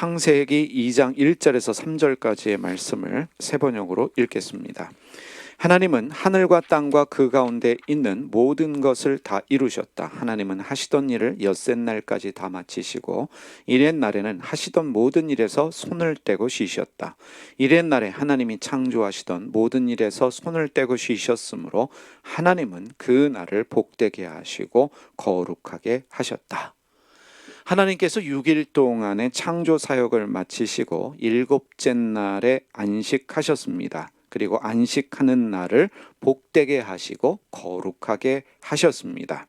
창세기 2장 1절에서 3절까지의 말씀을 세 번역으로 읽겠습니다. 하나님은 하늘과 땅과 그 가운데 있는 모든 것을 다 이루셨다. 하나님은 하시던 일을 엿새 날까지 다 마치시고 이렛 날에는 하시던 모든 일에서 손을 떼고 쉬셨다. 이렛 날에 하나님이 창조하시던 모든 일에서 손을 떼고 쉬셨으므로 하나님은 그 날을 복되게 하시고 거룩하게 하셨다. 하나님께서 6일 동안의 창조 사역을 마치시고 일곱째 날에 안식하셨습니다. 그리고 안식하는 날을 복되게 하시고 거룩하게 하셨습니다.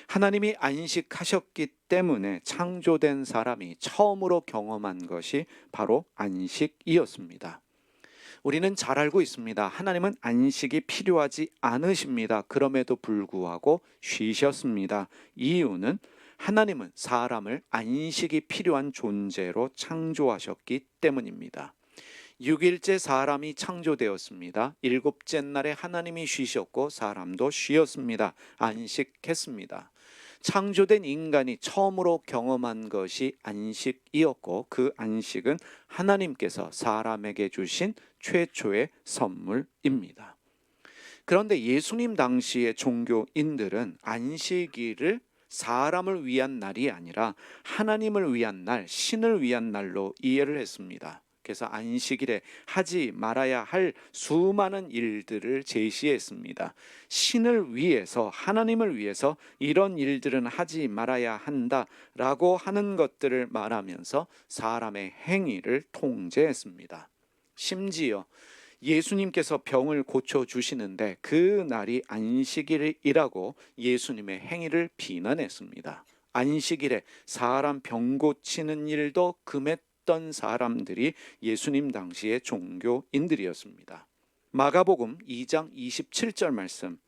하나님이 안식하셨기 때문에 창조된 사람이 처음으로 경험한 것이 바로 안식이었습니다. 우리는 잘 알고 있습니다. 하나님은 안식이 필요하지 않으십니다. 그럼에도 불구하고 쉬셨습니다. 이유는 하나님은 사람을 안식이 필요한 존재로 창조하셨기 때문입니다. 6일째 사람이 창조되었습니다. 일곱째 날에 하나님이 쉬셨고 사람도 쉬었습니다. 안식했습니다. 창조된 인간이 처음으로 경험한 것이 안식이었고 그 안식은 하나님께서 사람에게 주신 최초의 선물입니다. 그런데 예수님 당시의 종교인들은 안식일을 사람을 위한 날이 아니라 하나님을 위한 날, 신을 위한 날로 이해를 했습니다. 그래서 안식일에 하지 말아야 할 수많은 일들을 제시했습니다. 신을 위해서, 하나님을 위해서 이런 일들은 하지 말아야 한다라고 하는 것들을 말하면서 사람의 행위를 통제했습니다. 심지어 예수님께서 병을 고쳐주시는데 그 날이 안식일이라고 예수님의 행위를 비난했습니다. 안식일에 사람 병 고치는 일도 금했던 사람들이 예수님 당시의 종교인들이었습니다. 마가복음 2장 27절 말씀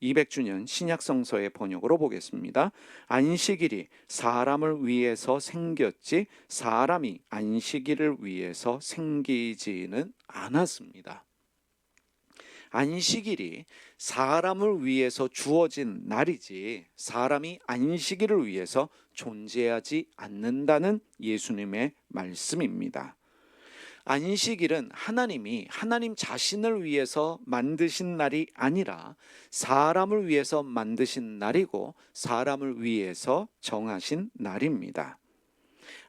200주년 신약성서의 번역으로 보겠습니다. 안식일이 사람을 위해서 생겼지 사람이 안식일을 위해서 생기지는 않았습니다. 안식일이 사람을 위해서 주어진 날이지 자람이 안식일을 위해서 존재하지 않는다는 예수님의 말씀입니다. 안식일은 하나님이 하나님 자신을 위해서 만드신 날이 아니라 사람을 위해서 만드신 날이고 사람을 위해서 정하신 날입니다.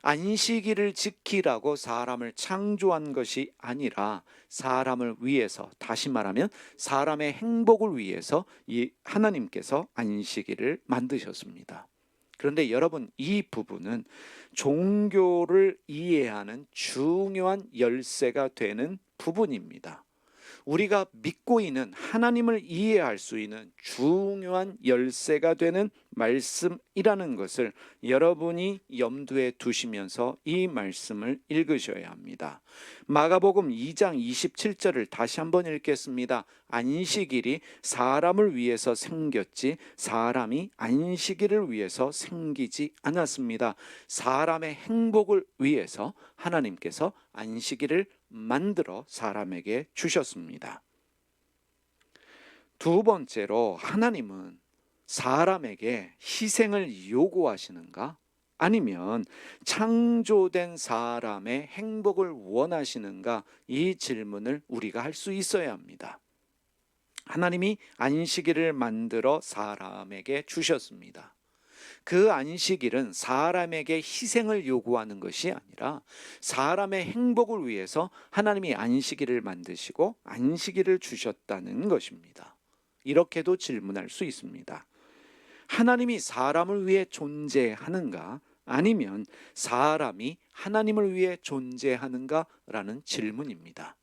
안식일을 지키라고 사람을 창조한 것이 아니라 사람을 위해서, 다시 말하면 사람의 행복을 위해서 하나님께서 안식일을 만드셨습니다. 그런데 여러분, 이 부분은 종교를 이해하는 중요한 열쇠가 되는 부분입니다. 우리가 믿고 있는 하나님을 이해할 수 있는 중요한 열쇠가 되는 말씀이라는 것을 여러분이 염두에 두시면서 이 말씀을 읽으셔야 합니다. 마가복음 2장 27절을 다시 한번 읽겠습니다. 안식일이 사람을 위해서 생겼지 사람이 안식일을 위해서 생기지 않았습니다. 사람의 행복을 위해서 하나님께서 안식일을 만들어 사람에게 주셨습니다. 두 번째로, 하나님은 사람에게 희생을 요구하시는가? 아니면 창조된 사람의 행복을 원하시는가? 이 질문을 우리가 할 수 있어야 합니다. 하나님이 안식일을 만들어 사람에게 주셨습니다. 그 안식일은 사람에게 희생을 요구하는 것이 아니라 사람의 행복을 위해서 하나님이 안식일을 만드시고 안식일을 주셨다는 것입니다. 이렇게도 질문할 수 있습니다. 하나님이 사람을 위해 존재하는가? 아니면 사람이 하나님을 위해 존재하는가라는 질문입니다.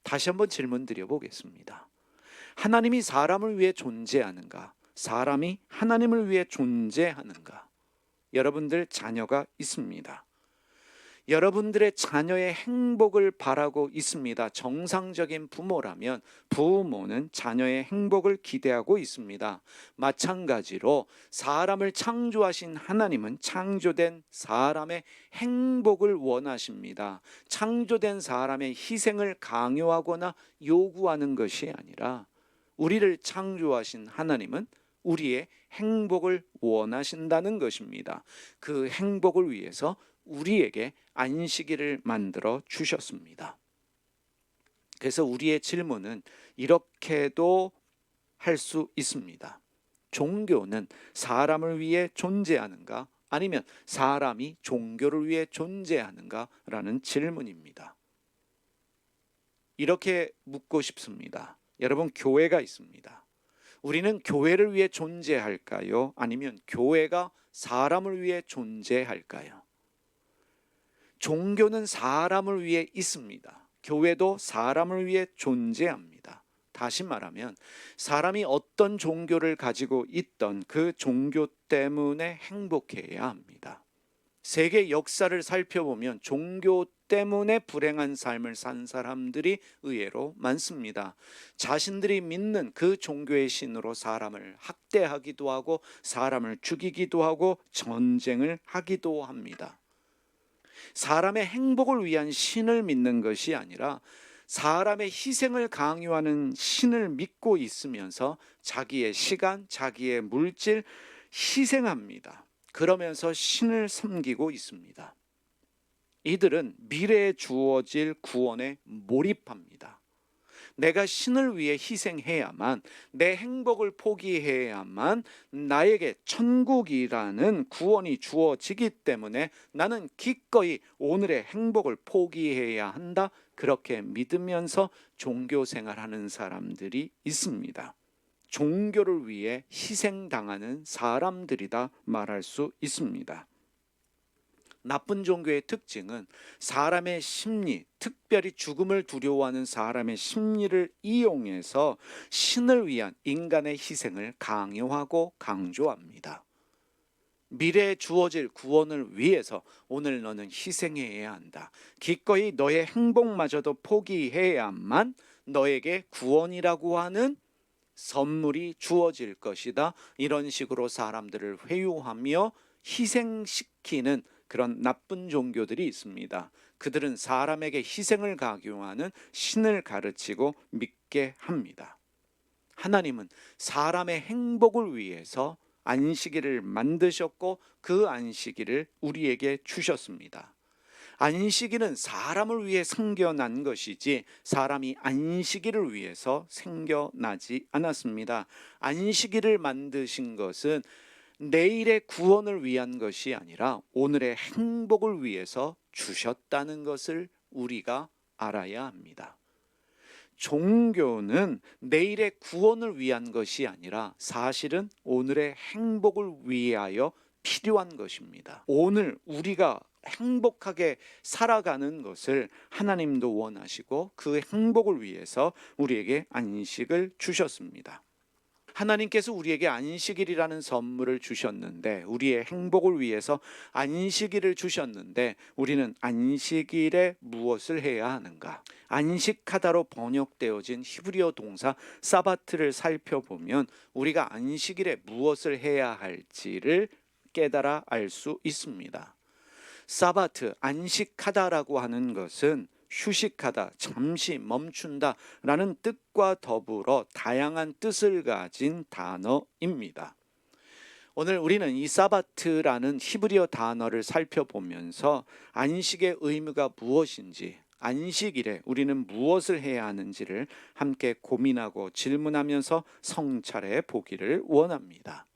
다시 한번 질문 드려보겠습니다. 하나님이 사람을 위해 존재하는가? 사람이 하나님을 위해 존재하는가? 여러분들 자녀가 있습니다. 여러분들의 자녀의 행복을 바라고 있습니다. 정상적인 부모라면 부모는 자녀의 행복을 기대하고 있습니다. 마찬가지로 사람을 창조하신 하나님은 창조된 사람의 행복을 원하십니다. 창조된 사람의 희생을 강요하거나 요구하는 것이 아니라 우리를 창조하신 하나님은 우리의 행복을 원하신다는 것입니다. 그 행복을 위해서 우리에게 안식일을 만들어 주셨습니다. 그래서 우리의 질문은 이렇게도 할 수 있습니다. 종교는 사람을 위해 존재하는가? 아니면 사람이 종교를 위해 존재하는가? 라는 질문입니다. 이렇게 묻고 싶습니다. 여러분, 교회가 있습니다. 우리는 교회를 위해 존재할까요? 아니면 교회가 사람을 위해 존재할까요? 종교는 사람을 위해 있습니다. 교회도 사람을 위해 존재합니다. 다시 말하면 사람이 어떤 종교를 가지고 있던 그 종교 때문에 행복해야 합니다. 세계 역사를 살펴보면 종교 때문에 불행한 삶을 산 사람들이 의외로 많습니다. 자신들이 믿는 그 종교의 신으로 사람을 학대하기도 하고 사람을 죽이기도 하고 전쟁을 하기도 합니다. 사람의 행복을 위한 신을 믿는 것이 아니라 사람의 희생을 강요하는 신을 믿고 있으면서 자기의 시간, 자기의 물질 희생합니다. 그러면서 신을 섬기고 있습니다. 이들은 미래에 주어질 구원에 몰입합니다. 내가 신을 위해 희생해야만, 내 행복을 포기해야만 나에게 천국이라는 구원이 주어지기 때문에 나는 기꺼이 오늘의 행복을 포기해야 한다. 그렇게 믿으면서 종교 생활하는 사람들이 있습니다. 종교를 위해 희생당하는 사람들이다 말할 수 있습니다. 나쁜 종교의 특징은 사람의 심리, 특별히 죽음을 두려워하는 사람의 심리를 이용해서 신을 위한 인간의 희생을 강요하고 강조합니다. 미래에 주어질 구원을 위해서 오늘 너는 희생해야 한다. 기꺼이 너의 행복마저도 포기해야만 너에게 구원이라고 하는 선물이 주어질 것이다. 이런 식으로 사람들을 회유하며 희생시키는 그런 나쁜 종교들이 있습니다. 그들은 사람에게 희생을 강요하는 신을 가르치고 믿게 합니다. 하나님은 사람의 행복을 위해서 안식일을 만드셨고 그 안식일을 우리에게 주셨습니다. 안식일은 사람을 위해 생겨난 것이지 사람이 안식일을 위해서 생겨나지 않았습니다. 안식일을 만드신 것은 내일의 구원을 위한 것이 아니라 오늘의 행복을 위해서 주셨다는 것을 우리가 알아야 합니다. 종교는 내일의 구원을 위한 것이 아니라 사실은 오늘의 행복을 위하여 필요한 것입니다. 오늘 우리가 행복하게 살아가는 것을 하나님도 원하시고 그 행복을 위해서 우리에게 안식을 주셨습니다. 하나님께서 우리에게 안식일이라는 선물을 주셨는데, 우리의 행복을 위해서 안식일을 주셨는데 우리는 안식일에 무엇을 해야 하는가? 안식하다로 번역되어진 히브리어 동사 사바트를 살펴보면 우리가 안식일에 무엇을 해야 할지를 깨달아 알 수 있습니다. 사바트, 안식하다라고 하는 것은 휴식하다, 잠시 멈춘다 라는 뜻과 더불어 다양한 뜻을 가진 단어입니다. 오늘 우리는 이 사바트라는 히브리어 단어를 살펴보면서 안식의 의미가 무엇인지, 안식일에 우리는 무엇을 해야 하는지를 함께 고민하고 질문하면서 성찰해 보기를 원합니다.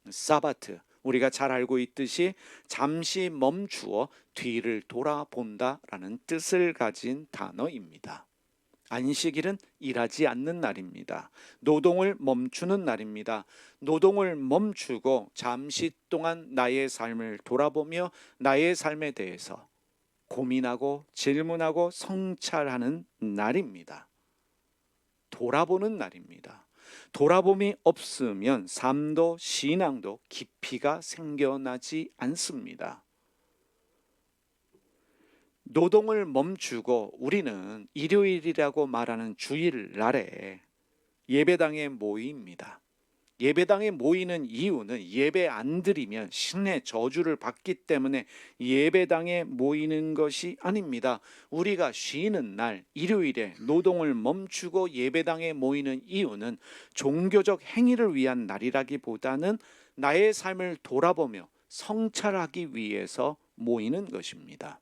사바트, 우리가 잘 알고 있듯이 잠시 멈추어 뒤를 돌아본다 라는 뜻을 가진 단어입니다. 안식일은 일하지 않는 날입니다. 노동을 멈추는 날입니다. 노동을 멈추고 잠시 동안 나의 삶을 돌아보며 나의 삶에 대해서 고민하고 질문하고 성찰하는 날입니다. 돌아보는 날입니다. 돌아봄이 없으면 삶도 신앙도 깊이가 생겨나지 않습니다. 노동을 멈추고 우리는 일요일이라고 말하는 주일날에 예배당에 모입니다. 예배당에 모이는 이유는 예배 안 드리면 신의 저주를 받기 때문에 예배당에 모이는 것이 아닙니다. 우리가 쉬는 날 일요일에 노동을 멈추고 예배당에 모이는 이유는 종교적 행위를 위한 날이라기보다는 나의 삶을 돌아보며 성찰하기 위해서 모이는 것입니다.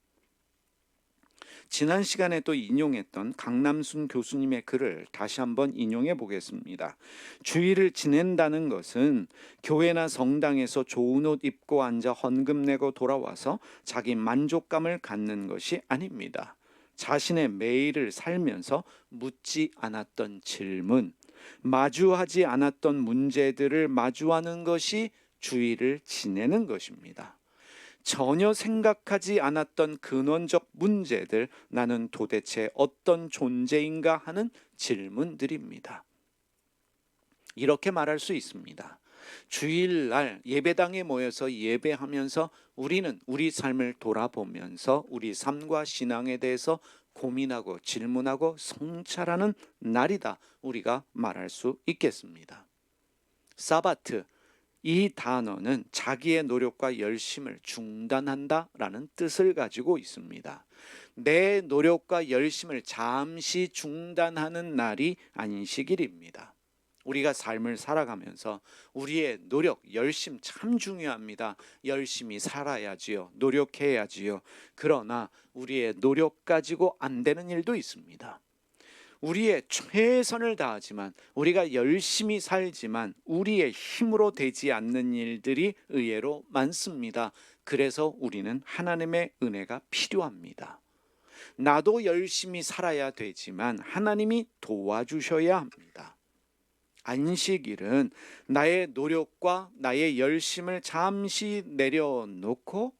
지난 시간에 또 인용했던 강남순 교수님의 글을 다시 한번 인용해 보겠습니다. 주일을 지낸다는 것은 교회나 성당에서 좋은 옷 입고 앉아 헌금 내고 돌아와서 자기 만족감을 갖는 것이 아닙니다. 자신의 매일을 살면서 묻지 않았던 질문, 마주하지 않았던 문제들을 마주하는 것이 주일을 지내는 것입니다. 전혀 생각하지 않았던 근원적 문제들, 나는 도대체 어떤 존재인가 하는 질문들입니다. 이렇게 말할 수 있습니다. 주일날 예배당에 모여서 예배하면서 우리는 우리 삶을 돌아보면서 우리 삶과 신앙에 대해서 고민하고 질문하고 성찰하는 날이다, 우리가 말할 수 있겠습니다. 사바트, 이 단어는 자기의 노력과 열심을 중단한다라는 뜻을 가지고 있습니다. 내 노력과 열심을 잠시 중단하는 날이 안식일입니다. 우리가 삶을 살아가면서 우리의 노력, 열심 참 중요합니다. 열심히 살아야지요. 노력해야지요. 그러나 우리의 노력 가지고 안 되는 일도 있습니다. 우리의 최선을 다하지만, 우리가 열심히 살지만 우리의 힘으로 되지 않는 일들이 의외로 많습니다. 그래서 우리는 하나님의 은혜가 필요합니다. 나도 열심히 살아야 되지만 하나님이 도와주셔야 합니다. 안식일은 나의 노력과 나의 열심을 잠시 내려놓고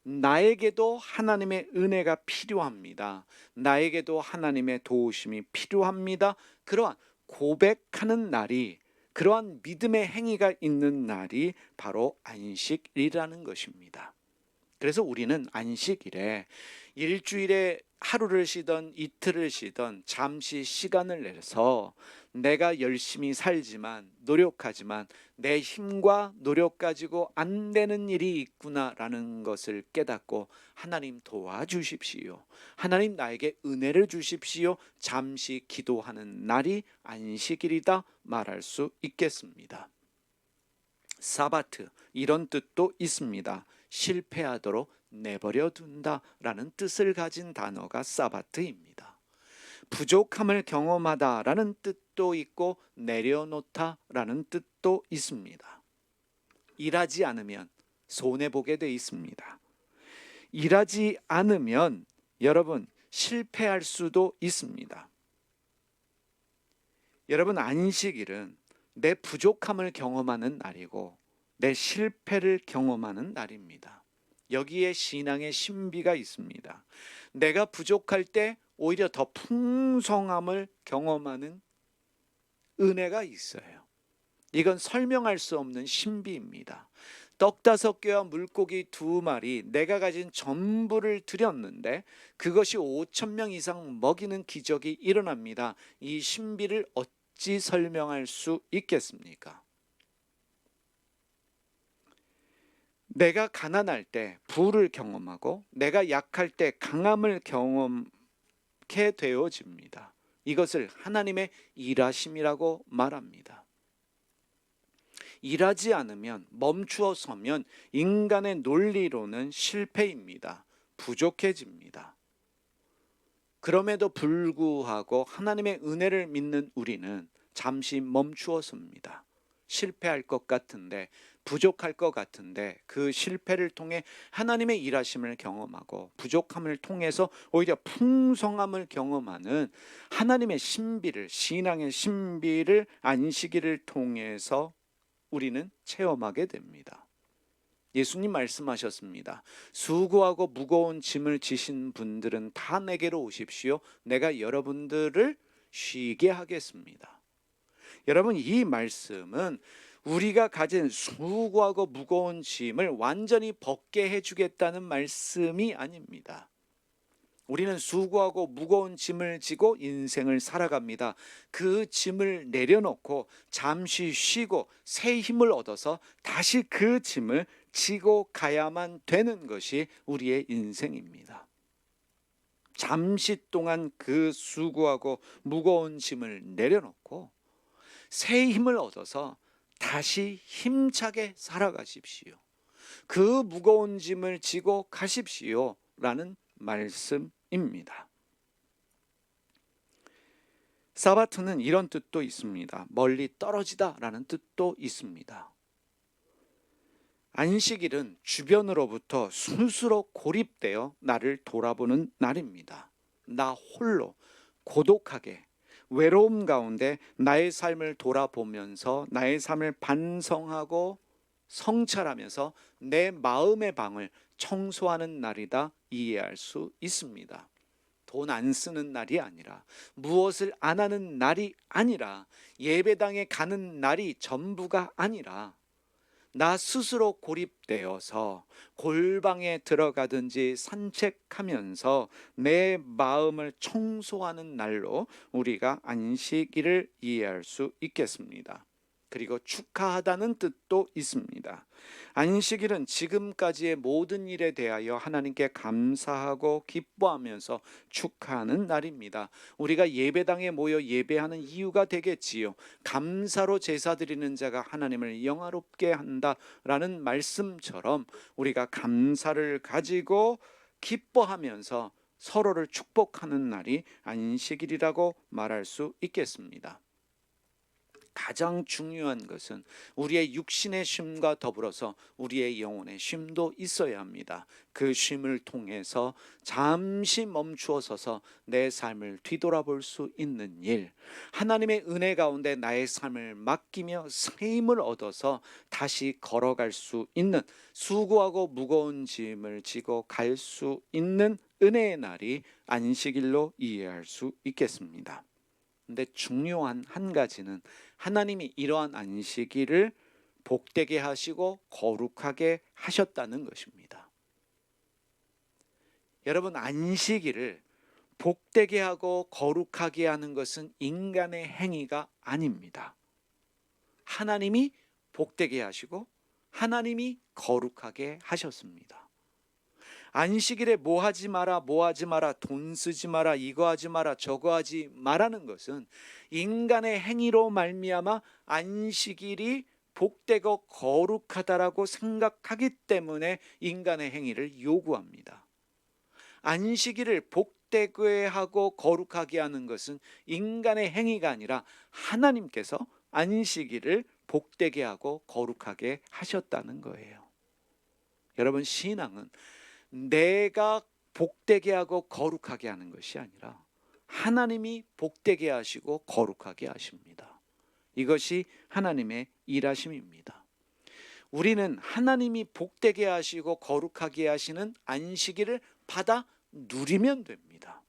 나에게도 하나님의 은혜가 필요합니다. 나에게도 하나님의 도우심이 필요합니다. 그러한 고백하는 날이, 그러한 믿음의 행위가 있는 날이 바로 안식일이라는 것입니다. 그래서 우리는 안식일에 일주일에 하루를 쉬던 이틀을 쉬던 잠시 시간을 내서 내가 열심히 살지만, 노력하지만 내 힘과 노력 가지고 안 되는 일이 있구나라는 것을 깨닫고, 하나님 도와주십시오, 하나님 나에게 은혜를 주십시오, 잠시 기도하는 날이 안식일이다 말할 수 있겠습니다. 사바트, 이런 뜻도 있습니다. 실패하도록 내버려 둔다라는 뜻을 가진 단어가 사바트입니다. 부족함을 경험하다라는 뜻도 있고 내려놓다라는 뜻도 있습니다. 일하지 않으면 손해보게 돼 있습니다. 일하지 않으면 여러분 실패할 수도 있습니다. 여러분, 안식일은 내 부족함을 경험하는 날이고 내 실패를 경험하는 날입니다. 여기에 신앙의 신비가 있습니다. 내가 부족할 때 오히려 더 풍성함을 경험하는 은혜가 있어요. 이건 설명할 수 없는 신비입니다. 떡 5개와 물고기 2마리, 내가 가진 전부를 드렸는데 그것이 5,000명 이상 먹이는 기적이 일어납니다. 이 신비를 어찌 설명할 수 있겠습니까? 내가 가난할 때 부를 경험하고 내가 약할 때 강함을 경험하게 되어집니다. 이것을 하나님의 일하심이라고 말합니다. 일하지 않으면, 멈추어 서면 인간의 논리로는 실패입니다. 부족해집니다. 그럼에도 불구하고 하나님의 은혜를 믿는 우리는 잠시 멈추어 섭니다. 실패할 것 같은데, 부족할 것 같은데 그 실패를 통해 하나님의 일하심을 경험하고 부족함을 통해서 오히려 풍성함을 경험하는 하나님의 신비를, 신앙의 신비를 안식일을 통해서 우리는 체험하게 됩니다. 예수님 말씀하셨습니다. 수고하고 무거운 짐을 지신 분들은 다 내게로 오십시오. 내가 여러분들을 쉬게 하겠습니다. 여러분, 이 말씀은 우리가 가진 수고하고 무거운 짐을 완전히 벗게 해주겠다는 말씀이 아닙니다. 우리는 수고하고 무거운 짐을 지고 인생을 살아갑니다. 그 짐을 내려놓고 잠시 쉬고 새 힘을 얻어서 다시 그 짐을 지고 가야만 되는 것이 우리의 인생입니다. 잠시 동안 그 수고하고 무거운 짐을 내려놓고 새 힘을 얻어서 다시 힘차게 살아가십시오. 그 무거운 짐을 지고 가십시오 라는 말씀입니다. 사바트는 이런 뜻도 있습니다. 멀리 떨어지다 라는 뜻도 있습니다. 안식일은 주변으로부터 스스로 고립되어 나를 돌아보는 날입니다. 나 홀로 고독하게 외로움 가운데 나의 삶을 돌아보면서 나의 삶을 반성하고 성찰하면서 내 마음의 방을 청소하는 날이다 이해할 수 있습니다. 돈 안 쓰는 날이 아니라, 무엇을 안 하는 날이 아니라, 예배당에 가는 날이 전부가 아니라, 나 스스로 고립되어서 골방에 들어가든지 산책하면서 내 마음을 청소하는 날로 우리가 안식일을 이해할 수 있겠습니다. 그리고 축하하다는 뜻도 있습니다. 안식일은 지금까지의 모든 일에 대하여 하나님께 감사하고 기뻐하면서 축하하는 날입니다. 우리가 예배당에 모여 예배하는 이유가 되겠지요. 감사로 제사 드리는 자가 하나님을 영화롭게 한다라는 말씀처럼 우리가 감사를 가지고 기뻐하면서 서로를 축복하는 날이 안식일이라고 말할 수 있겠습니다. 가장 중요한 것은 우리의 육신의 쉼과 더불어서 우리의 영혼의 쉼도 있어야 합니다. 그 쉼을 통해서 잠시 멈추어 서서 내 삶을 뒤돌아볼 수 있는 일, 하나님의 은혜 가운데 나의 삶을 맡기며 새 힘을 얻어서 다시 걸어갈 수 있는, 수고하고 무거운 짐을 지고 갈 수 있는 은혜의 날이 안식일로 이해할 수 있겠습니다. 근데 중요한 한 가지는 하나님이 이러한 안식일을 복되게 하시고 거룩하게 하셨다는 것입니다. 여러분, 안식일을 복되게 하고 거룩하게 하는 것은 인간의 행위가 아닙니다. 하나님이 복되게 하시고 하나님이 거룩하게 하셨습니다. 안식일에 뭐 하지 마라, 뭐 하지 마라, 돈 쓰지 마라, 이거 하지 마라, 저거 하지 마라는 것은 인간의 행위로 말미암아 안식일이 복되고 거룩하다라고 생각하기 때문에 인간의 행위를 요구합니다. 안식일을 복되게 하고 거룩하게 하는 것은 인간의 행위가 아니라 하나님께서 안식일을 복되게 하고 거룩하게 하셨다는 거예요. 여러분, 신앙은 내가 복되게 하고 거룩하게 하는 것이 아니라 하나님이 복되게 하시고 거룩하게 하십니다. 이것이 하나님의 일하심입니다. 우리는 하나님이 복되게 하시고 거룩하게 하시는 안식일을 받아 누리면 됩니다.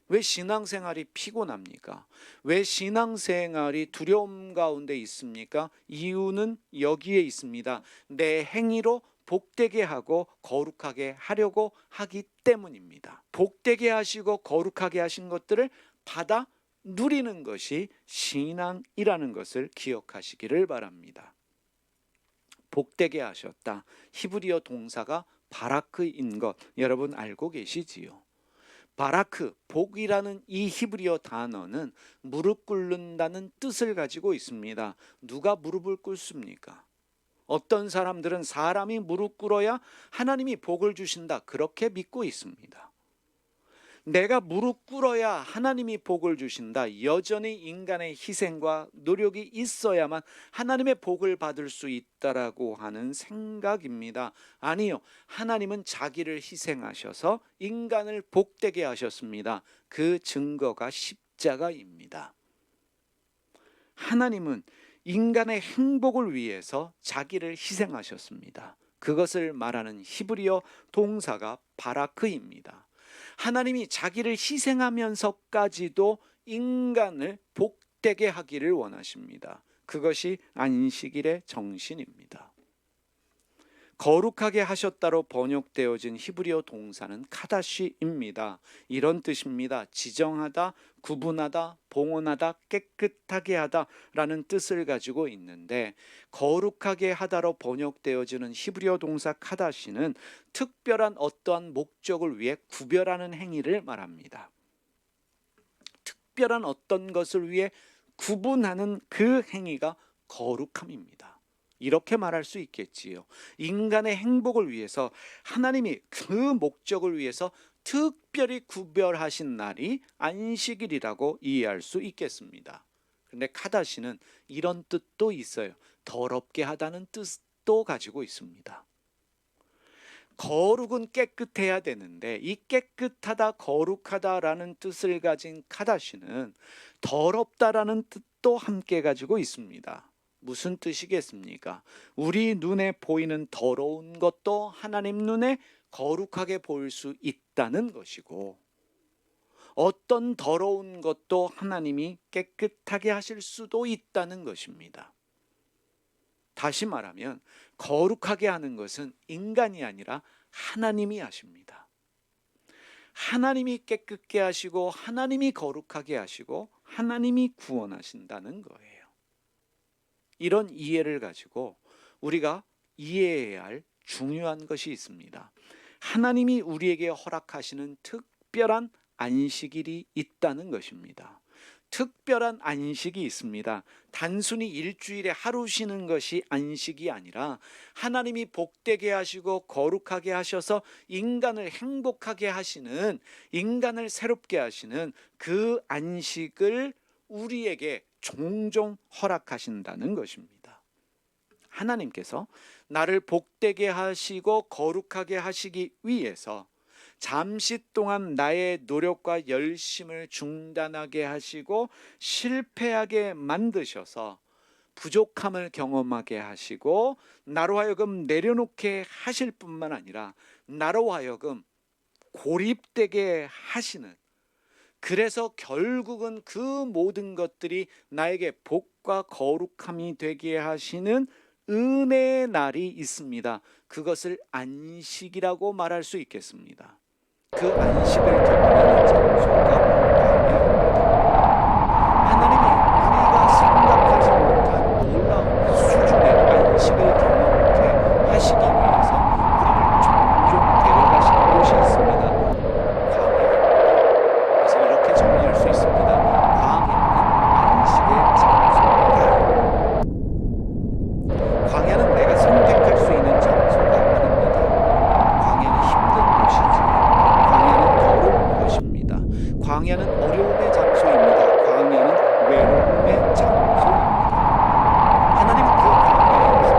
왜 신앙생활이 피곤합니까? 왜 신앙생활이 두려움 가운데 있습니까? 이유는 여기에 있습니다. 내 행위로 복되게 하고 거룩하게 하려고 하기 때문입니다. 복되게 하시고 거룩하게 하신 것들을 받아 누리는 것이 신앙이라는 것을 기억하시기를 바랍니다. 복되게 하셨다. 히브리어 동사가 바라크인 것 여러분 알고 계시지요? 바라크, 복이라는 이 히브리어 단어는 무릎 꿇는다는 뜻을 가지고 있습니다. 누가 무릎을 꿇습니까? 어떤 사람들은 사람이 무릎 꿇어야 하나님이 복을 주신다, 그렇게 믿고 있습니다. 내가 무릎 꿇어야 하나님이 복을 주신다, 여전히 인간의 희생과 노력이 있어야만 하나님의 복을 받을 수 있다라고 하는 생각입니다. 아니요, 하나님은 자기를 희생하셔서 인간을 복되게 하셨습니다. 그 증거가 십자가입니다. 하나님은 인간의 행복을 위해서 자기를 희생하셨습니다. 그것을 말하는 히브리어 동사가 바라크입니다. 하나님이 자기를 희생하면서까지도 인간을 복되게 하기를 원하십니다. 그것이 안식일의 정신입니다. 거룩하게 하셨다로 번역되어진 히브리어 동사는 카다시입니다. 이런 뜻입니다. 지정하다, 구분하다, 봉헌하다, 깨끗하게 하다라는 뜻을 가지고 있는데, 거룩하게 하다로 번역되어지는 히브리어 동사 카다시는 특별한 어떠한 목적을 위해 구별하는 행위를 말합니다. 특별한 어떤 것을 위해 구분하는 그 행위가 거룩함입니다. 이렇게 말할 수 있겠지요. 인간의 행복을 위해서 하나님이 그 목적을 위해서 특별히 구별하신 날이 안식일이라고 이해할 수 있겠습니다. 그런데 카다시는 이런 뜻도 있어요. 더럽게 하다는 뜻도 가지고 있습니다. 거룩은 깨끗해야 되는데 이 깨끗하다, 거룩하다라는 뜻을 가진 카다시는 더럽다라는 뜻도 함께 가지고 있습니다. 무슨 뜻이겠습니까? 우리 눈에 보이는 더러운 것도 하나님 눈에 거룩하게 보일 수 있다는 것이고, 어떤 더러운 것도 하나님이 깨끗하게 하실 수도 있다는 것입니다. 다시 말하면 거룩하게 하는 것은 인간이 아니라 하나님이 하십니다. 하나님이 깨끗게 하시고 하나님이 거룩하게 하시고 하나님이 구원하신다는 거예요. 이런 이해를 가지고 우리가 이해해야 할 중요한 것이 있습니다. 하나님이 우리에게 허락하시는 특별한 안식일이 있다는 것입니다. 특별한 안식이 있습니다. 단순히 일주일에 하루 쉬는 것이 안식이 아니라 하나님이 복되게 하시고 거룩하게 하셔서 인간을 행복하게 하시는, 인간을 새롭게 하시는 그 안식을 우리에게 종종 허락하신다는 것입니다. 하나님께서 나를 복되게 하시고 거룩하게 하시기 위해서 잠시 동안 나의 노력과 열심을 중단하게 하시고 실패하게 만드셔서 부족함을 경험하게 하시고 나로 하여금 내려놓게 하실 뿐만 아니라 나로 하여금 고립되게 하시는, 그래서 결국은 그 모든 것들이 나에게 복과 거룩함이 되게 하시는 은혜의 날이 있습니다. 그것을 안식이라고 말할 수 있겠습니다. 그 안식을 경험하는 장소가 광야입니다. 하나님이 우리가 생각하지 못한 놀라운 수준의 안식을 경험하게 하시기 위해서 우리를 종종 데려가시는 곳이 있습니다. 광야입니다. 그래서 이렇게 정리할 수 있습니다. 광야는 안식의 장소다. 광야는 내가 선택할 수 있는 장소가 아닙니다. 광야는 힘든 곳이지. 광야는 어려움의 장소입니다. 광야는 외로움의 장소입니다. 하나님은 그 광야에서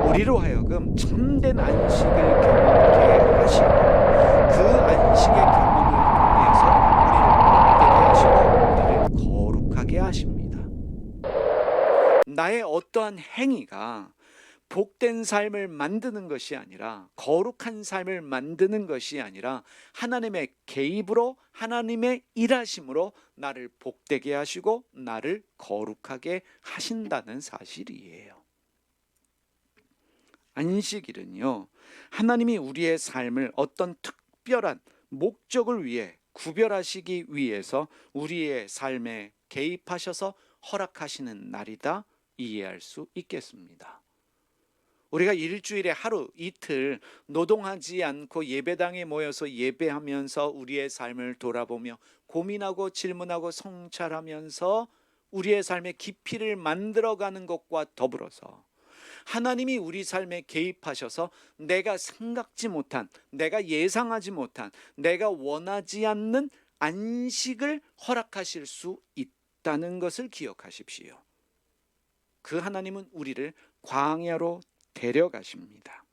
우리로 하여금 참된 안식을 경험하게 하시고 그 안식의 경험을 통해서 우리를 복되게 하시고 우리를 거룩하게 하십니다. 나의 어떠한 행위가 복된 삶을 만드는 것이 아니라, 거룩한 삶을 만드는 것이 아니라 하나님의 개입으로, 하나님의 일하심으로 나를 복되게 하시고 나를 거룩하게 하신다는 사실이에요. 안식일은요, 하나님이 우리의 삶을 어떤 특별한 목적을 위해 구별하시기 위해서 우리의 삶에 개입하셔서 허락하시는 날이다 이해할 수 있겠습니다. 우리가 일주일에 하루 이틀 노동하지 않고 예배당에 모여서 예배하면서 우리의 삶을 돌아보며 고민하고 질문하고 성찰하면서 우리의 삶의 깊이를 만들어가는 것과 더불어서 하나님이 우리 삶에 개입하셔서 내가 생각지 못한, 내가 예상하지 못한, 내가 원하지 않는 안식을 허락하실 수 있다는 것을 기억하십시오. 그 하나님은 우리를 광야로 데려가십니다.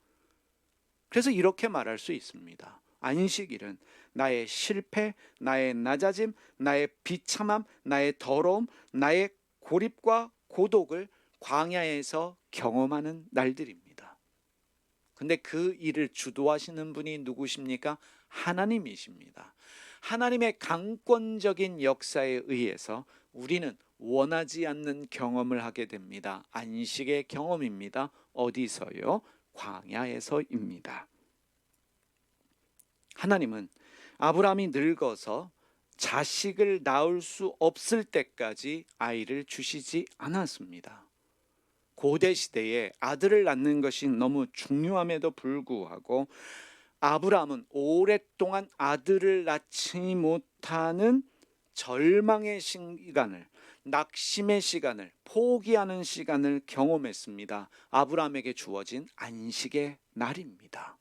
그래서 이렇게 말할 수 있습니다. 안식일은 나의 실패, 나의 낮아짐, 나의 비참함, 나의 더러움, 나의 고립과 고독을 광야에서 경험하는 날들입니다. 근데 그 일을 주도하시는 분이 누구십니까? 하나님이십니다. 하나님의 강권적인 역사에 의해서 우리는 원하지 않는 경험을 하게 됩니다. 안식의 경험입니다. 어디서요? 광야에서입니다. 하나님은 아브라함이 늙어서 자식을 낳을 수 없을 때까지 아이를 주시지 않았습니다. 고대 시대에 아들을 낳는 것이 너무 중요함에도 불구하고 아브라함은 오랫동안 아들을 낳지 못하는 절망의 시간을, 낙심의 시간을, 포기하는 시간을 경험했습니다. 아브라함에게 주어진 안식의 날입니다.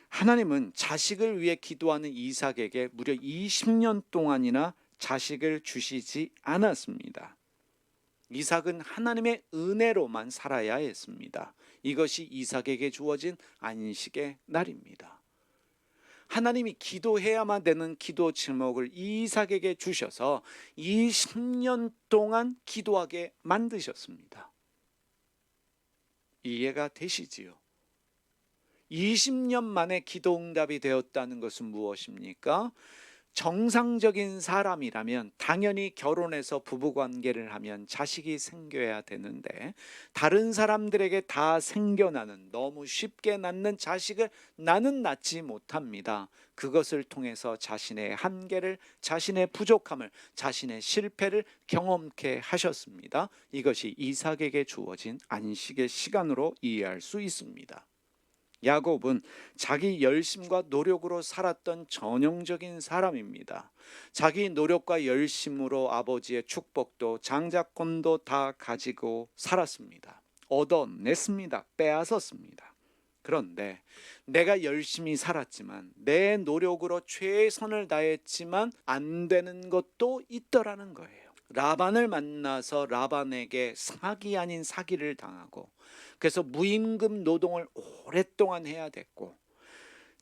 하나님은 자식을 위해 기도하는 이삭에게 무려 20년 동안이나 자식을 주시지 않았습니다. 이삭은 하나님의 은혜로만 살아야 했습니다. 이것이 이삭에게 주어진 안식의 날입니다. 하나님이 기도해야만 되는 기도 제목을 이삭에게 주셔서 20년 동안 기도하게 만드셨습니다. 이해가 되시지요? 20년 만에 기도 응답이 되었다는 것은 무엇입니까? 정상적인 사람이라면 당연히 결혼해서 부부관계를 하면 자식이 생겨야 되는데, 다른 사람들에게 다 생겨나는, 너무 쉽게 낳는 자식을 나는 낳지 못합니다. 그것을 통해서 자신의 한계를, 자신의 부족함을, 자신의 실패를 경험케 하셨습니다. 이것이 이삭에게 주어진 안식의 시간으로 이해할 수 있습니다. 야곱은 자기 열심과 노력으로 살았던 전형적인 사람입니다. 자기 노력과 열심으로 아버지의 축복도 장자권도 다 가지고 살았습니다. 얻어냈습니다. 빼앗았습니다. 그런데 내가 열심히 살았지만, 내 노력으로 최선을 다했지만 안 되는 것도 있더라는 거예요. 라반을 만나서 라반에게 사기 아닌 사기를 당하고, 그래서 무임금 노동을 오랫동안 해야 됐고,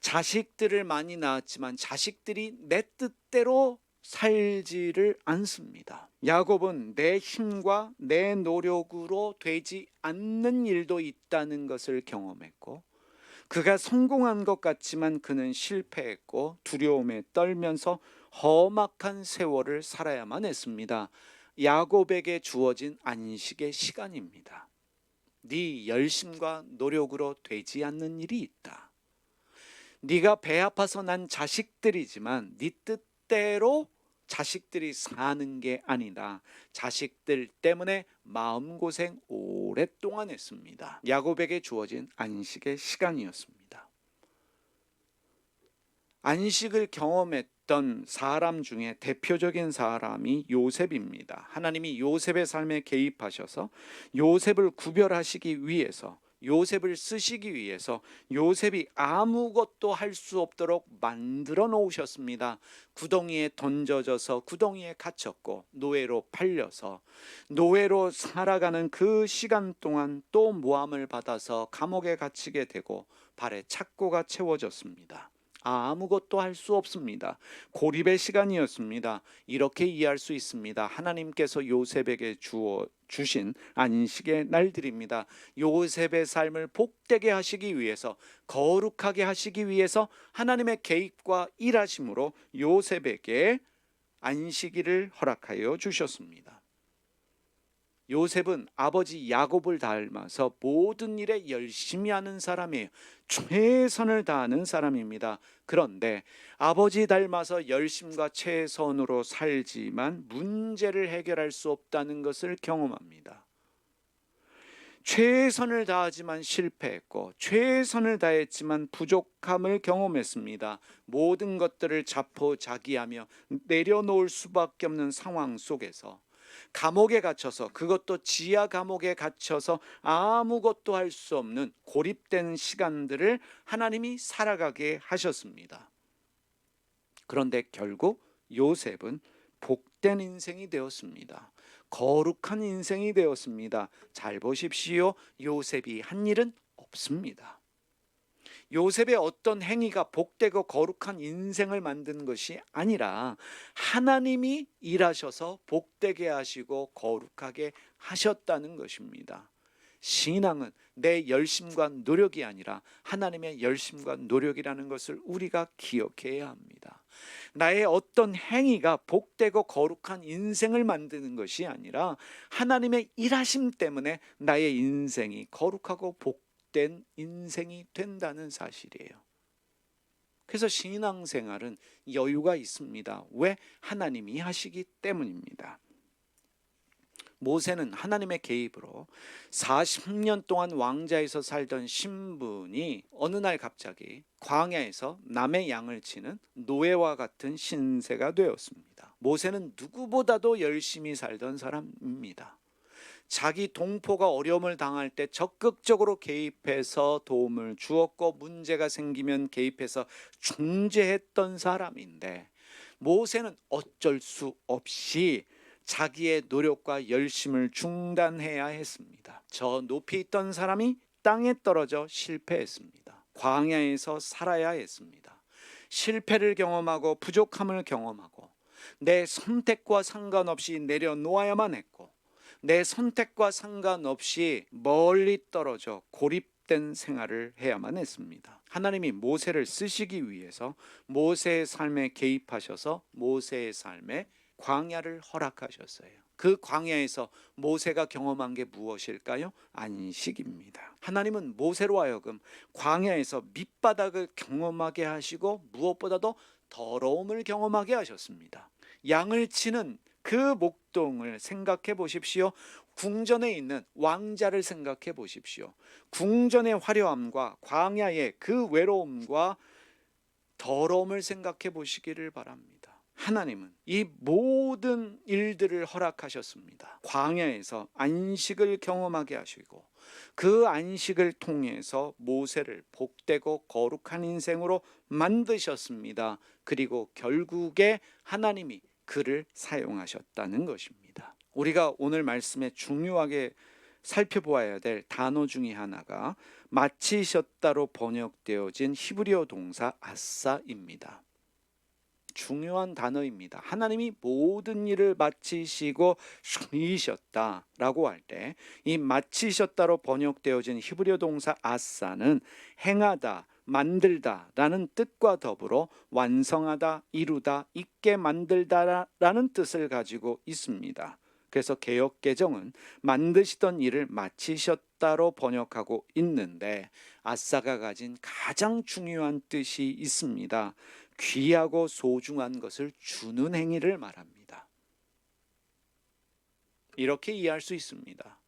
자식들을 많이 낳았지만 자식들이 내 뜻대로 살지를 않습니다. 야곱은 내 힘과 내 노력으로 되지 않는 일도 있다는 것을 경험했고, 그가 성공한 것 같지만 그는 실패했고 두려움에 떨면서 험악한 세월을 살아야만 했습니다. 야곱에게 주어진 안식의 시간입니다. 네 열심과 노력으로 되지 않는 일이 있다. 네가 배 아파서 난 자식들이지만 네 뜻대로 자식들이 사는 게 아니다. 자식들 때문에 마음고생 오랫동안 했습니다. 야곱에게 주어진 안식의 시간이었습니다. 안식을 경험했던 사람 중에 대표적인 사람이 요셉입니다. 하나님이 요셉의 삶에 개입하셔서 요셉을 구별하시기 위해서, 요셉을 쓰시기 위해서 요셉이 아무것도 할 수 없도록 만들어 놓으셨습니다. 구덩이에 던져져서 구덩이에 갇혔고, 노예로 팔려서 노예로 살아가는 그 시간 동안 또 모함을 받아서 감옥에 갇히게 되고, 발에 착고가 채워졌습니다. 아무것도 할 수 없습니다. 고립의 시간이었습니다. 이렇게 이해할 수 있습니다. 하나님께서 요셉에게 주신 안식의 날들입니다. 요셉의 삶을 복되게 하시기 위해서, 거룩하게 하시기 위해서 하나님의 개입과 일하심으로 요셉에게 안식일을 허락하여 주셨습니다. 요셉은 아버지 야곱을 닮아서 모든 일에 열심히 하는 사람이에요. 최선을 다하는 사람입니다. 그런데 아버지 닮아서 열심과 최선으로 살지만 문제를 해결할 수 없다는 것을 경험합니다. 최선을 다하지만 실패했고, 최선을 다했지만 부족함을 경험했습니다. 모든 것들을 자포자기하며 내려놓을 수밖에 없는 상황 속에서 감옥에 갇혀서, 그것도 지하 감옥에 갇혀서 아무것도 할 수 없는 고립된 시간들을 하나님이 살아가게 하셨습니다. 그런데 결국 요셉은 복된 인생이 되었습니다. 거룩한 인생이 되었습니다. 잘 보십시오. 요셉이 한 일은 없습니다. 요셉의 어떤 행위가 복되고 거룩한 인생을 만든 것이 아니라 하나님이 일하셔서 복되게 하시고 거룩하게 하셨다는 것입니다. 신앙은 내 열심과 노력이 아니라 하나님의 열심과 노력이라는 것을 우리가 기억해야 합니다. 나의 어떤 행위가 복되고 거룩한 인생을 만드는 것이 아니라 하나님의 일하심 때문에 나의 인생이 거룩하고 복된 인생이 된다는 사실이에요. 그래서 신앙생활은 여유가 있습니다. 왜? 하나님이 하시기 때문입니다. 모세는 하나님의 개입으로 40년 동안 왕자에서 살던 신분이 어느 날 갑자기 광야에서 남의 양을 치는 노예와 같은 신세가 되었습니다. 모세는 누구보다도 열심히 살던 사람입니다. 자기 동포가 어려움을 당할 때 적극적으로 개입해서 도움을 주었고, 문제가 생기면 개입해서 중재했던 사람인데, 모세는 어쩔 수 없이 자기의 노력과 열심을 중단해야 했습니다. 저 높이 있던 사람이 땅에 떨어져 실패했습니다. 광야에서 살아야 했습니다. 실패를 경험하고 부족함을 경험하고 내 선택과 상관없이 내려놓아야만 했고, 내 선택과 상관없이 멀리 떨어져 고립된 생활을 해야만 했습니다. 하나님이 모세를 쓰시기 위해서 모세의 삶에 개입하셔서 모세의 삶에 광야를 허락하셨어요. 그 광야에서 모세가 경험한 게 무엇일까요? 안식입니다. 하나님은 모세로 하여금 광야에서 밑바닥을 경험하게 하시고 무엇보다도 더러움을 경험하게 하셨습니다. 양을 치는 그 목동을 생각해 보십시오. 궁전에 있는 왕자를 생각해 보십시오. 궁전의 화려함과 광야의 그 외로움과 더러움을 생각해 보시기를 바랍니다. 하나님은 이 모든 일들을 허락하셨습니다. 광야에서 안식을 경험하게 하시고, 그 안식을 통해서 모세를 복되고 거룩한 인생으로 만드셨습니다. 그리고 결국에 하나님이 그를 사용하셨다는 것입니다. 우리가 오늘 말씀에 중요하게 살펴보아야 될 단어 중에 하나가 마치셨다로 번역되어진 히브리어 동사 아싸입니다. 중요한 단어입니다. 하나님이 모든 일을 마치시고 쉬셨다라고 할 때 이 마치셨다로 번역되어진 히브리어 동사 아싸는 행하다, 만들다라는 뜻과 더불어 완성하다, 이루다, 있게 만들다라는 뜻을 가지고 있습니다. 그래서 개역개정은 만드시던 일을 마치셨다로 번역하고 있는데, 아싸가 가진 가장 중요한 뜻이 있습니다. 귀하고 소중한 것을 주는 행위를 말합니다. 이렇게 이해할 수 있습니다.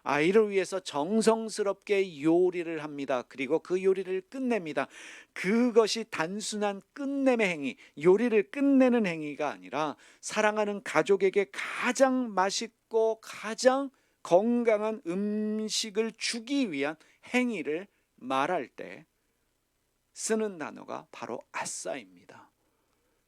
아이를 위해서 정성스럽게 요리를 합니다. 그리고 그 요리를 끝냅니다. 그것이 단순한 끝냄의 행위, 요리를 끝내는 행위가 아니라 사랑하는 가족에게 가장 맛있고 가장 건강한 음식을 주기 위한 행위를 말할 때 쓰는 단어가 바로 아싸입니다.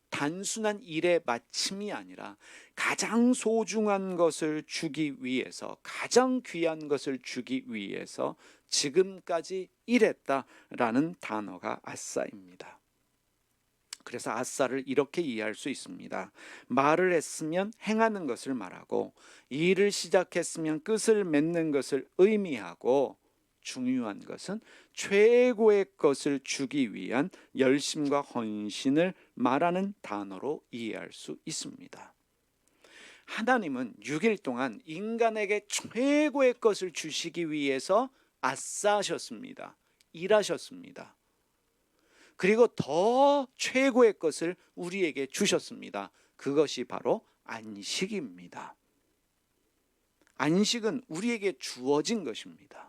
단순한 일의 마침이 아니라 가장 소중한 것을 주기 위해서, 가장 귀한 것을 주기 위해서 지금까지 일했다라는 단어가 아싸입니다. 그래서 아싸를 이렇게 이해할 수 있습니다. 말을 했으면 행하는 것을 말하고, 일을 시작했으면 끝을 맺는 것을 의미하고, 중요한 것은 최고의 것을 주기 위한 열심과 헌신을 말하는 단어로 이해할 수 있습니다. 하나님은 6일 동안 인간에게 최고의 것을 주시기 위해서 아싸하셨습니다. 일하셨습니다. 그리고 더 최고의 것을 우리에게 주셨습니다. 그것이 바로 안식입니다. 안식은 우리에게 주어진 것입니다.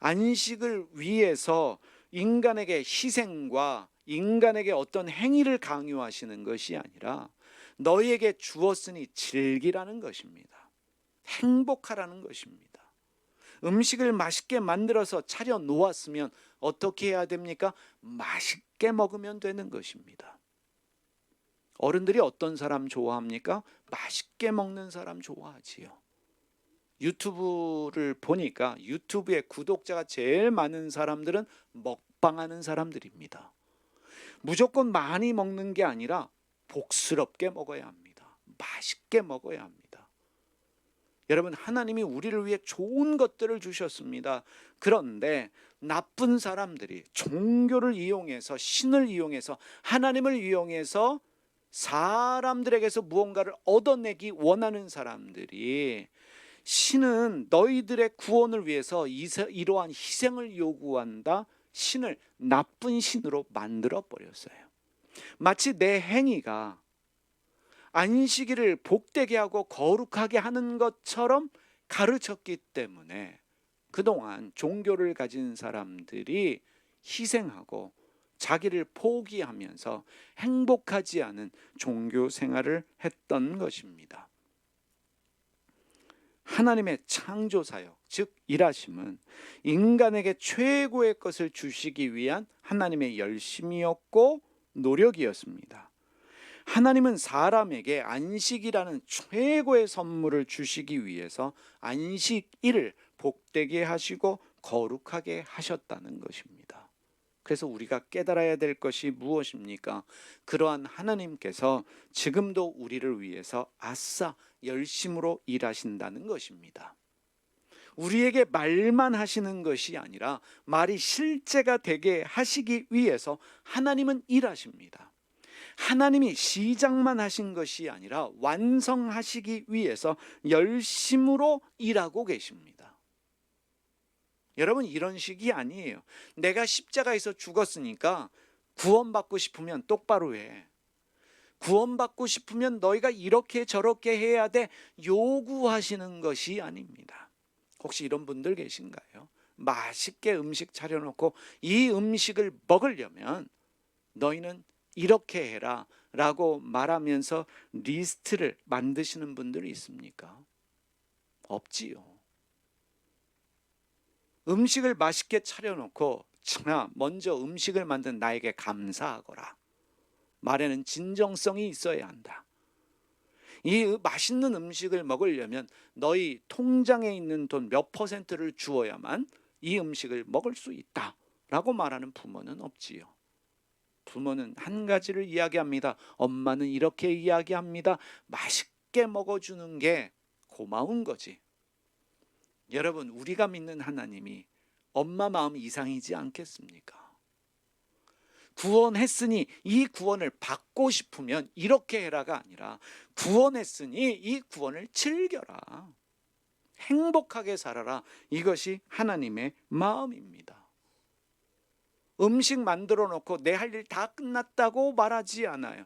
안식을 위해서 인간에게 희생과 인간에게 어떤 행위를 강요하시는 것이 아니라 너희에게 주었으니 즐기라는 것입니다. 행복하라는 것입니다. 음식을 맛있게 만들어서 차려 놓았으면 어떻게 해야 됩니까? 맛있게 먹으면 되는 것입니다. 어른들이 어떤 사람 좋아합니까? 맛있게 먹는 사람 좋아하지요. 유튜브를 보니까 유튜브에 구독자가 제일 많은 사람들은 먹방하는 사람들입니다. 무조건 많이 먹는 게 아니라 복스럽게 먹어야 합니다. 맛있게 먹어야 합니다. 여러분, 하나님이 우리를 위해 좋은 것들을 주셨습니다. 그런데 나쁜 사람들이 종교를 이용해서, 신을 이용해서, 하나님을 이용해서 사람들에게서 무언가를 얻어내기 원하는 사람들이 신은 너희들의 구원을 위해서 이러한 희생을 요구한다, 신을 나쁜 신으로 만들어 버렸어요. 마치 내 행위가 안식일을 복되게 하고 거룩하게 하는 것처럼 가르쳤기 때문에 그동안 종교를 가진 사람들이 희생하고 자기를 포기하면서 행복하지 않은 종교 생활을 했던 것입니다. 하나님의 창조 사역, 즉 일하심은 인간에게 최고의 것을 주시기 위한 하나님의 열심이었고 노력이었습니다. 하나님은 사람에게 안식이라는 최고의 선물을 주시기 위해서 안식일을 복되게 하시고 거룩하게 하셨다는 것입니다. 그래서 우리가 깨달아야 될 것이 무엇입니까? 그러한 하나님께서 지금도 우리를 위해서 아싸 열심으로 일하신다는 것입니다. 우리에게 말만 하시는 것이 아니라 말이 실제가 되게 하시기 위해서 하나님은 일하십니다. 하나님이 시작만 하신 것이 아니라 완성하시기 위해서 열심으로 일하고 계십니다. 여러분, 이런 식이 아니에요. 내가 십자가에서 죽었으니까 구원받고 싶으면 똑바로 해. 구원받고 싶으면 너희가 이렇게 저렇게 해야 돼 요구하시는 것이 아닙니다. 혹시 이런 분들 계신가요? 맛있게 음식 차려놓고 이 음식을 먹으려면 너희는 이렇게 해라 라고 말하면서 리스트를 만드시는 분들이 있습니까? 없지요. 음식을 맛있게 차려놓고 먼저 음식을 만든 나에게 감사하거라. 말에는 진정성이 있어야 한다. 이 맛있는 음식을 먹으려면 너희 통장에 있는 돈 몇 퍼센트를 주어야만 이 음식을 먹을 수 있다 라고 말하는 부모는 없지요. 부모는 한 가지를 이야기합니다. 엄마는 이렇게 이야기합니다. 맛있게 먹어주는 게 고마운 거지. 여러분, 우리가 믿는 하나님이 엄마 마음 이상이지 않겠습니까? 구원했으니 이 구원을 받고 싶으면 이렇게 해라가 아니라 구원했으니 이 구원을 즐겨라. 행복하게 살아라. 이것이 하나님의 마음입니다. 음식 만들어 놓고 내 할 일 다 끝났다고 말하지 않아요.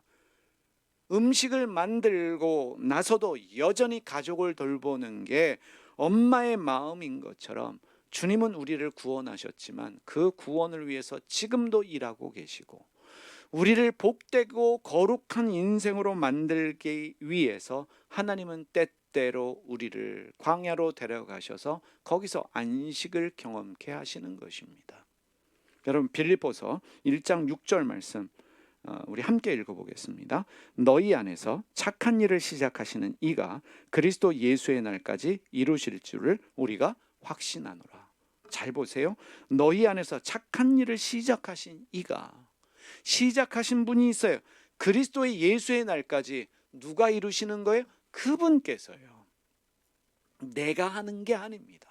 음식을 만들고 나서도 여전히 가족을 돌보는 게 엄마의 마음인 것처럼 주님은 우리를 구원하셨지만 그 구원을 위해서 지금도 일하고 계시고 우리를 복되고 거룩한 인생으로 만들기 위해서 하나님은 때때로 우리를 광야로 데려가셔서 거기서 안식을 경험케 하시는 것입니다. 여러분, 빌립보서 1장 6절 말씀 우리 함께 읽어보겠습니다. 너희 안에서 착한 일을 시작하시는 이가 그리스도 예수의 날까지 이루실 줄을 우리가 확신하노라. 잘 보세요. 너희 안에서 착한 일을 시작하신 이가, 시작하신 분이 있어요. 그리스도의 예수의 날까지 누가 이루시는 거예요? 그분께서요. 내가 하는 게 아닙니다.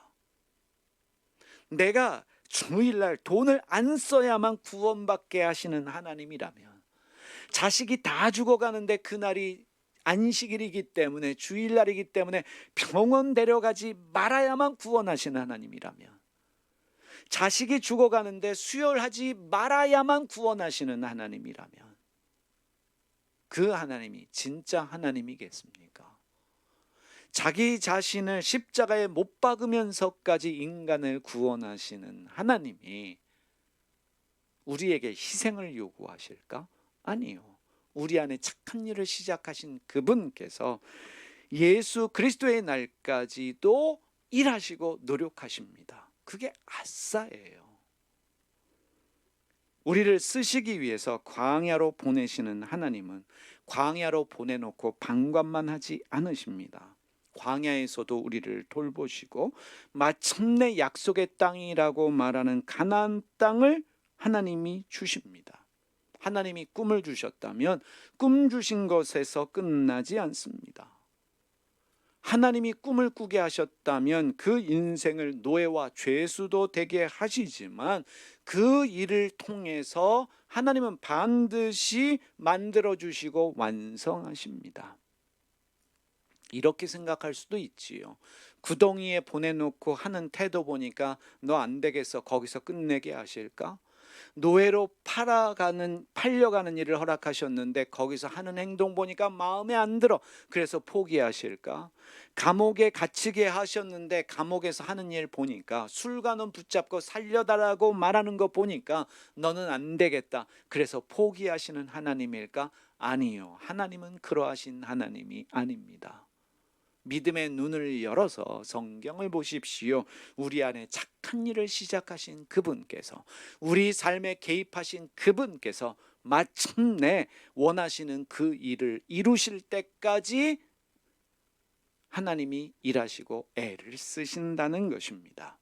내가 주일날 돈을 안 써야만 구원받게 하시는 하나님이라면, 자식이 다 죽어가는데 그날이 안식일이기 때문에, 주일날이기 때문에 병원 데려가지 말아야만 구원하시는 하나님이라면, 자식이 죽어가는데 수혈하지 말아야만 구원하시는 하나님이라면 그 하나님이 진짜 하나님이겠습니까? 자기 자신을 십자가에 못 박으면서까지 인간을 구원하시는 하나님이 우리에게 희생을 요구하실까? 아니요. 우리 안에 착한 일을 시작하신 그분께서 예수 그리스도의 날까지도 일하시고 노력하십니다. 그게 아싸예요. 우리를 쓰시기 위해서 광야로 보내시는 하나님은 광야로 보내놓고 방관만 하지 않으십니다. 광야에서도 우리를 돌보시고 마침내 약속의 땅이라고 말하는 가나안 땅을 하나님이 주십니다. 하나님이 꿈을 주셨다면 꿈 주신 것에서 끝나지 않습니다. 하나님이 꿈을 꾸게 하셨다면 그 인생을 노예와 죄수도 되게 하시지만 그 일을 통해서 하나님은 반드시 만들어 주시고 완성하십니다. 이렇게 생각할 수도 있지요. 구덩이에 보내놓고 하는 태도 보니까 너 안 되겠어, 거기서 끝내게 하실까? 노예로 팔려가는 일을 허락하셨는데 거기서 하는 행동 보니까 마음에 안 들어. 그래서 포기하실까? 감옥에 갇히게 하셨는데 감옥에서 하는 일 보니까 술관원 붙잡고 살려달라고 말하는 거 보니까 너는 안 되겠다. 그래서 포기하시는 하나님일까? 아니요. 하나님은 그러하신 하나님이 아닙니다. 믿음의 눈을 열어서 성경을 보십시오. 우리 안에 착한 일을 시작하신 그분께서, 우리 삶에 개입하신 그분께서 마침내 원하시는 그 일을 이루실 때까지 하나님이 일하시고 애를 쓰신다는 것입니다.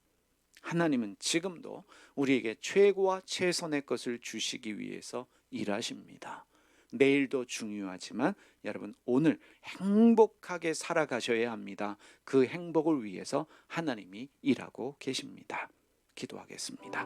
하나님은 지금도 우리에게 최고와 최선의 것을 주시기 위해서 일하십니다. 내일도 중요하지만 여러분 오늘 행복하게 살아가셔야 합니다. 그 행복을 위해서 하나님이 일하고 계십니다. 기도하겠습니다.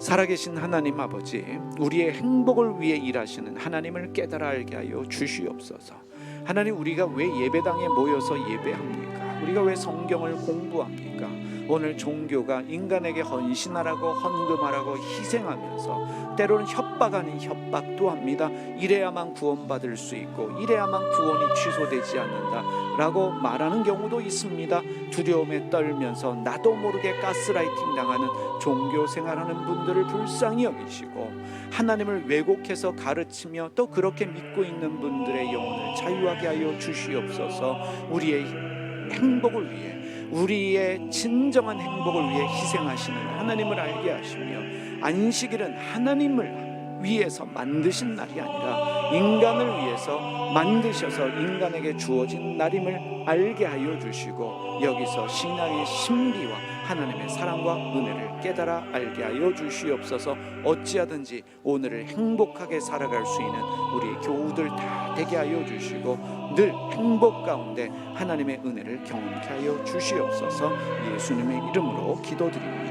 살아계신 하나님 아버지, 우리의 행복을 위해 일하시는 하나님을 깨달아 알게 하여 주시옵소서. 하나님, 우리가 왜 예배당에 모여서 예배합니까? 우리가 왜 성경을 공부합니까? 오늘 종교가 인간에게 헌신하라고 헌금하라고 희생하면서 때로는 협박 아닌 협박도 합니다. 이래야만 구원받을 수 있고 이래야만 구원이 취소되지 않는다라고 말하는 경우도 있습니다. 두려움에 떨면서 나도 모르게 가스라이팅 당하는 종교 생활하는 분들을 불쌍히 여기시고 하나님을 왜곡해서 가르치며 또 그렇게 믿고 있는 분들의 영혼을 자유하게 하여 주시옵소서. 우리의 행복을 위해, 우리의 진정한 행복을 위해 희생하시는 하나님을 알게 하시며, 안식일은 하나님을 위해서 만드신 날이 아니라 인간을 위해서 만드셔서 인간에게 주어진 날임을 알게 하여 주시고, 여기서 신앙의 신비와 하나님의 사랑과 은혜를 깨달아 알게 하여 주시옵소서. 어찌하든지 오늘을 행복하게 살아갈 수 있는 우리 교우들 다 되게 하여 주시고 늘 행복 가운데 하나님의 은혜를 경험케 하여 주시옵소서. 예수님의 이름으로 기도드립니다.